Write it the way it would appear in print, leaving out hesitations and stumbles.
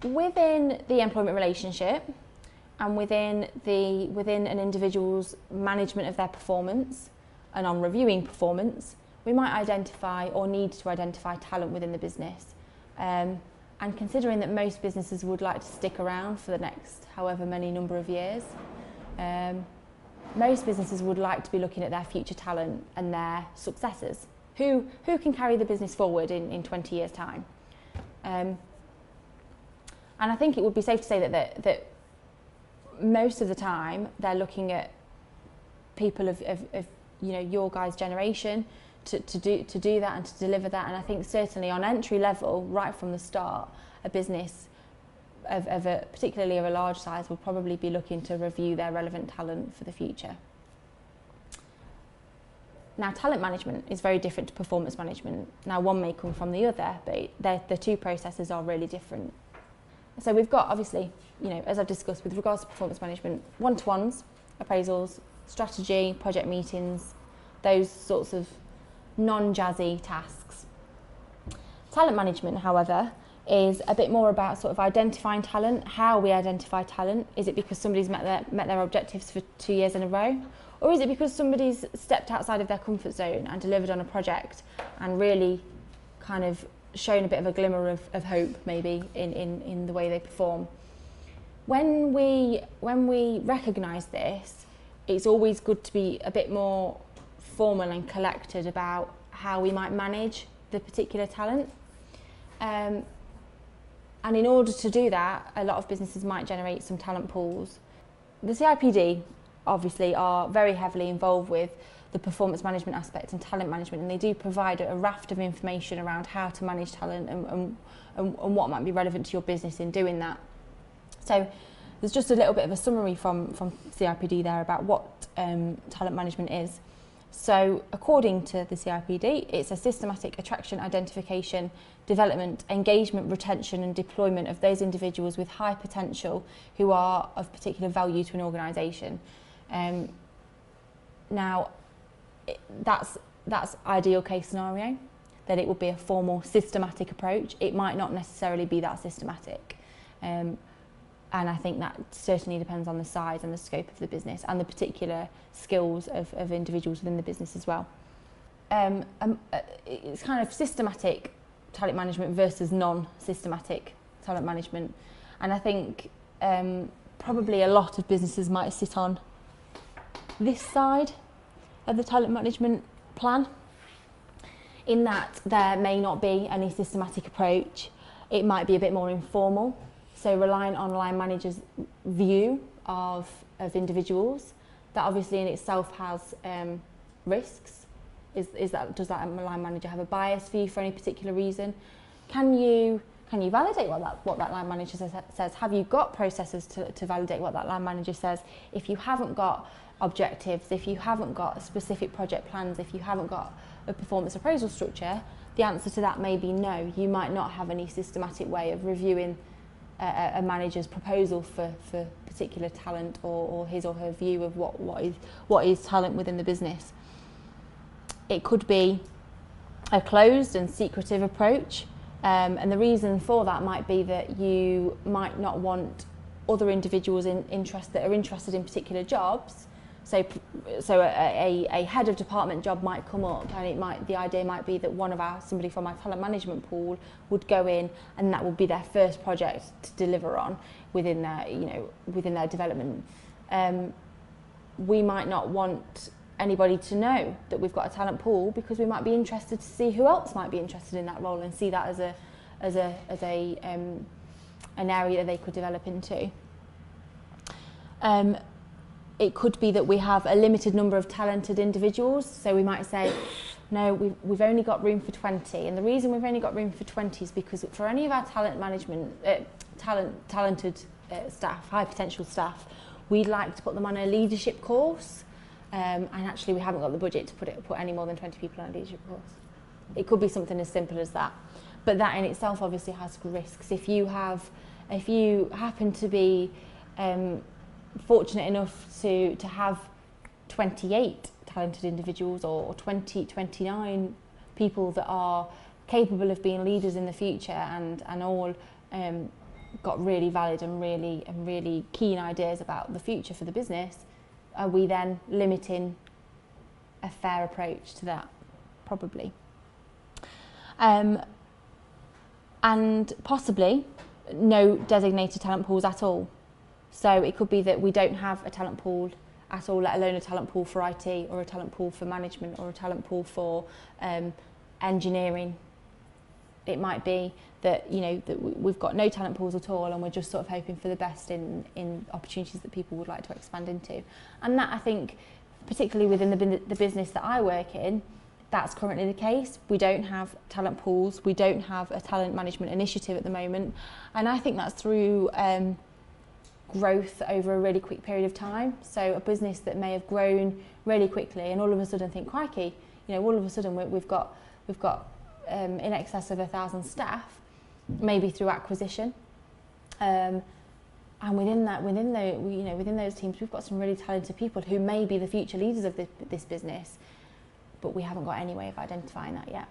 Within the employment relationship and within an individual's management of their performance and on reviewing performance, we might identify or need to identify talent within the business. And considering that most businesses would like to stick around for the next however many number of years, most businesses would like to be looking at their future talent and their successors. Who can carry the business forward in 20 years' time? And I think it would be safe to say that most of the time they're looking at people of your guys' generation to do that and to deliver that. And I think certainly on entry level, right from the start, a business particularly of a large size will probably be looking to review their relevant talent for the future. Now, talent management is very different to performance management. Now, one may come from the other, but the two processes are really different. So we've got, obviously, as I've discussed with regards to performance management, one-to-ones, appraisals, strategy, project meetings, those sorts of non-jazzy tasks. Talent management, however, is a bit more about sort of identifying talent, how we identify talent. Is it because somebody's met their objectives for 2 years in a row? Or is it because somebody's stepped outside of their comfort zone and delivered on a project and really kind of shown a bit of a glimmer of hope maybe in the way they perform? When we recognise this, it's always good to be a bit more formal and collected about how we might manage the particular talent. And in order to do that, a lot of businesses might generate some talent pools. The CIPD obviously are very heavily involved with the performance management aspect and talent management, and they do provide a raft of information around how to manage talent and what might be relevant to your business in doing that. So there's just a little bit of a summary from CIPD there about what talent management is. So according to the CIPD, it's a systematic attraction, identification, development, engagement, retention and deployment of those individuals with high potential who are of particular value to an organisation. Now, that's ideal case scenario, that it would be a formal, systematic approach. It might not necessarily be that systematic. And I think that certainly depends on the size and the scope of the business and the particular skills of individuals within the business as well. It's kind of systematic talent management versus non-systematic talent management. And I think probably a lot of businesses might sit on this side of the talent management plan, in that there may not be any systematic approach. It might be a bit more informal. So relying on line managers' view of individuals, that obviously in itself has risks. Does that line manager have a bias for you for any particular reason? Can you validate what that line manager says? Have you got processes to validate what that line manager says? If you haven't got objectives, if you haven't got specific project plans, if you haven't got a performance appraisal structure, the answer to that may be no. You might not have any systematic way of reviewing a manager's proposal for particular talent or his or her view of what is talent within the business. It could be a closed and secretive approach, and the reason for that might be that you might not want other individuals that are interested in particular jobs. So a head of department job might come up, and the idea might be that somebody from our talent management pool would go in, and that would be their first project to deliver on within their development. We might not want anybody to know that we've got a talent pool, because we might be interested to see who else might be interested in that role and see that as an area that they could develop into. It could be that we have a limited number of talented individuals, so we might say, no, we've only got room for 20, and the reason we've only got room for 20 is because for any of our talent management, talented staff, high potential staff, we'd like to put them on a leadership course, and actually we haven't got the budget to put any more than 20 people on a leadership course. It could be something as simple as that, but that in itself obviously has risks. If you happen to be fortunate enough to have 28 talented individuals or 29 people that are capable of being leaders in the future and all got really valid and really keen ideas about the future for the business, are we then limiting a fair approach to that? Probably. And possibly no designated talent pools at all. So it could be that we don't have a talent pool at all, let alone a talent pool for IT, or a talent pool for management, or a talent pool for engineering. It might be that, you know, that we've got no talent pools at all, and we're just sort of hoping for the best in opportunities that people would like to expand into. And that, I think, particularly within the business that I work in, that's currently the case. We don't have talent pools, we don't have a talent management initiative at the moment, and I think that's through growth over a really quick period of time. So a business that may have grown really quickly and all of a sudden think, crikey, you know, all of a sudden we've got in excess of 1,000 staff, maybe through acquisition, and within those teams we've got some really talented people who may be the future leaders of this business, but we haven't got any way of identifying that yet.